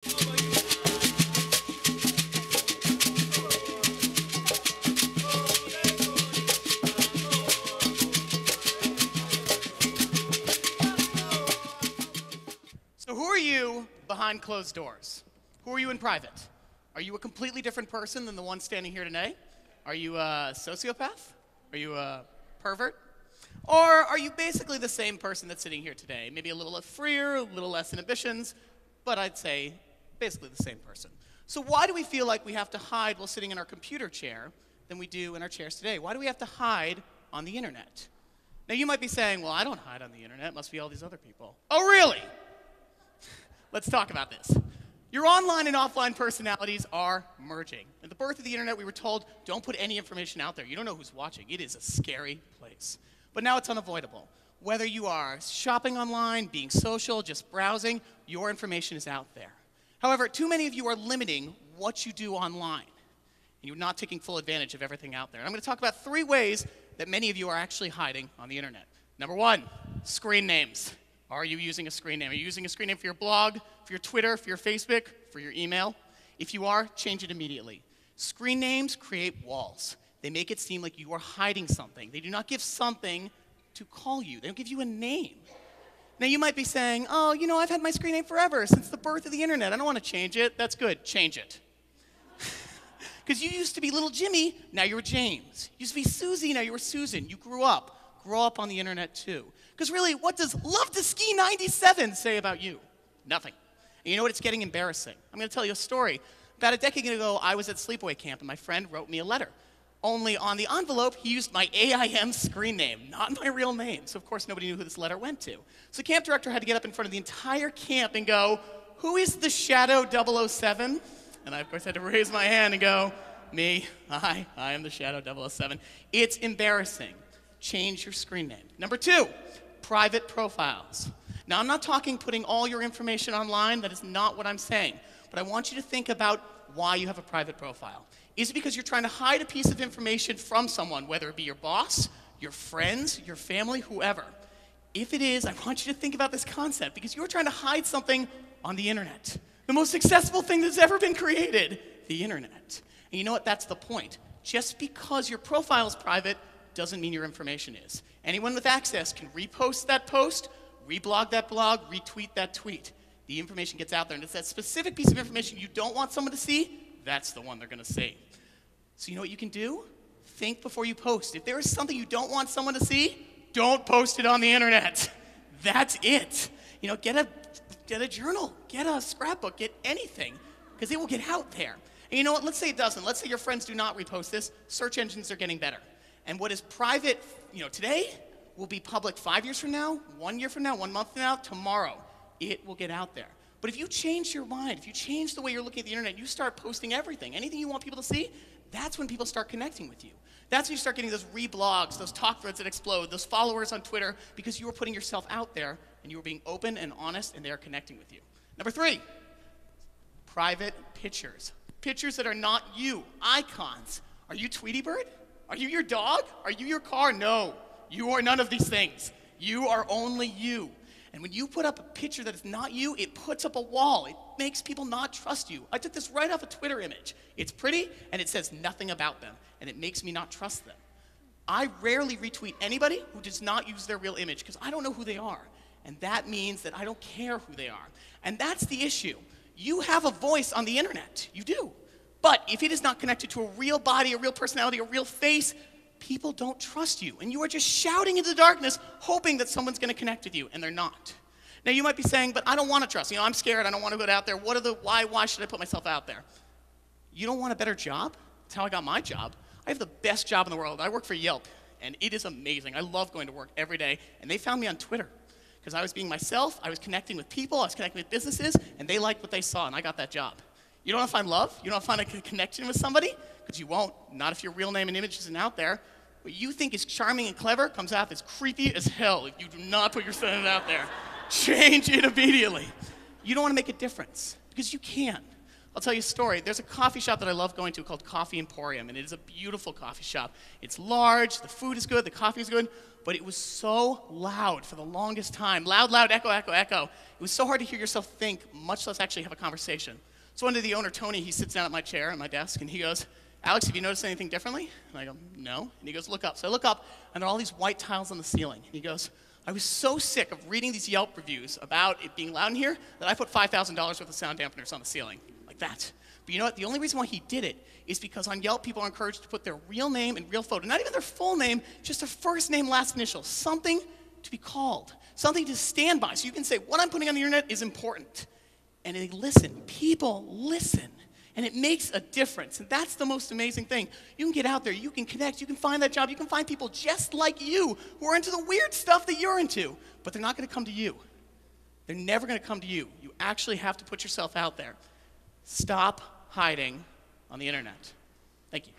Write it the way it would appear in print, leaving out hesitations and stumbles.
So who are you behind closed doors? Who are you in private? Are you a completely different person than the one standing here today? Are you a sociopath? Are you a pervert? Or are you basically the same person that's sitting here today? Maybe a little less freer, a little less inhibitions, but I'd say basically the same person. So why do we feel like we have to hide while sitting in our computer chair than we do in our chairs today? Why do we have to hide on the internet? Now you might be saying, well, I don't hide on the internet. It must be all these other people. Oh, really? Let's talk about this. Your online and offline personalities are merging. At the birth of the internet, we were told, don't put any information out there. You don't know who's watching. It is a scary place. But now it's unavoidable. Whether you are shopping online, being social, just browsing, your information is out there. However, too many of you are limiting what you do online. And you're not taking full advantage of everything out there. And I'm going to talk about 3 ways that many of you are actually hiding on the internet. Number 1, screen names. Are you using a screen name? Are you using a screen name for your blog, for your Twitter, for your Facebook, for your email? If you are, change it immediately. Screen names create walls. They make it seem like you are hiding something. They do not give something to call you. They don't give you a name. Now you might be saying, oh, you know, I've had my screen name forever, since the birth of the internet. I don't want to change it. That's good. Change it. Because you used to be little Jimmy, now you're James. You used to be Susie, now you're Susan. You grew up. Grow up on the internet too. Because really, what does Love to Ski 97 say about you? Nothing. And you know what? It's getting embarrassing. I'm going to tell you a story. About a decade ago, I was at sleepaway camp, and my friend wrote me a letter. Only on the envelope, he used my AIM screen name, not my real name. So, of course, nobody knew who this letter went to. So the camp director had to get up in front of the entire camp and go, who is the Shadow 007? And I, of course, had to raise my hand and go, me, I am the Shadow 007. It's embarrassing. Change your screen name. Number 2, private profiles. Now, I'm not talking putting all your information online. That is not what I'm saying. But I want you to think about why you have a private profile. Is it because you're trying to hide a piece of information from someone, whether it be your boss, your friends, your family, whoever? If it is, I want you to think about this concept, because you're trying to hide something on the internet. The most successful thing that's ever been created, the internet. And you know what? That's the point. Just because your profile is private doesn't mean your information is. Anyone with access can repost that post, reblog that blog, retweet that tweet. The information gets out there, and it's that specific piece of information you don't want someone to see, that's the one they're going to see. So you know what you can do? Think before you post. If there is something you don't want someone to see, don't post it on the internet. That's it. You know, get a journal, get a scrapbook, get anything, because it will get out there. And you know what? Let's say it doesn't. Let's say your friends do not repost this. Search engines are getting better. And what is private, you know, today will be public 5 years from now, 1 year from now, 1 month from now, tomorrow. It will get out there. But if you change your mind, if you change the way you're looking at the internet, you start posting everything, anything you want people to see, that's when people start connecting with you. That's when you start getting those reblogs, those talk threads that explode, those followers on Twitter, because you are putting yourself out there and you are being open and honest, and they are connecting with you. Number 3, private pictures. Pictures that are not you, icons. Are you Tweety Bird? Are you your dog? Are you your car? No, you are none of these things. You are only you. And when you put up a picture that is not you, it puts up a wall. It makes people not trust you. I took this right off a Twitter image. It's pretty, and it says nothing about them, and it makes me not trust them. I rarely retweet anybody who does not use their real image, because I don't know who they are. And that means that I don't care who they are. And that's the issue. You have a voice on the internet. You do. But if it is not connected to a real body, a real personality, a real face, people don't trust you. And you are just shouting into the darkness, hoping that someone's going to connect with you, and they're not. Now, you might be saying, but I don't want to trust. You know, I'm scared. I don't want to go out there. Why should I put myself out there? You don't want a better job? That's how I got my job. I have the best job in the world. I work for Yelp, and it is amazing. I love going to work every day. And they found me on Twitter because I was being myself. I was connecting with people. I was connecting with businesses, and they liked what they saw, and I got that job. You don't want to find love? You don't want to find a connection with somebody? Because you won't. Not if your real name and image isn't out there. What you think is charming and clever comes out as creepy as hell if you do not put yourself out there. Change it immediately. You don't want to make a difference, because you can. I'll tell you a story. There's a coffee shop that I love going to called Coffee Emporium, and it is a beautiful coffee shop. It's large, the food is good, the coffee is good, but it was so loud for the longest time. Loud, loud, echo, echo, echo. It was so hard to hear yourself think, much less actually have a conversation. So one day the owner, Tony, he sits down at my chair, at my desk, and he goes, Alex, have you noticed anything differently? And I go, no. And he goes, look up. So I look up, and there are all these white tiles on the ceiling. And he goes, I was so sick of reading these Yelp reviews about it being loud in here that I put $5,000 worth of sound dampeners on the ceiling. Like that. But you know what? The only reason why he did it is because on Yelp, people are encouraged to put their real name and real photo. Not even their full name, just their first name, last initial. Something to be called. Something to stand by. So you can say, what I'm putting on the internet is important. And they listen. People listen. And it makes a difference. And that's the most amazing thing. You can get out there. You can connect. You can find that job. You can find people just like you who are into the weird stuff that you're into. But they're not going to come to you. They're never going to come to you. You actually have to put yourself out there. Stop hiding on the internet. Thank you.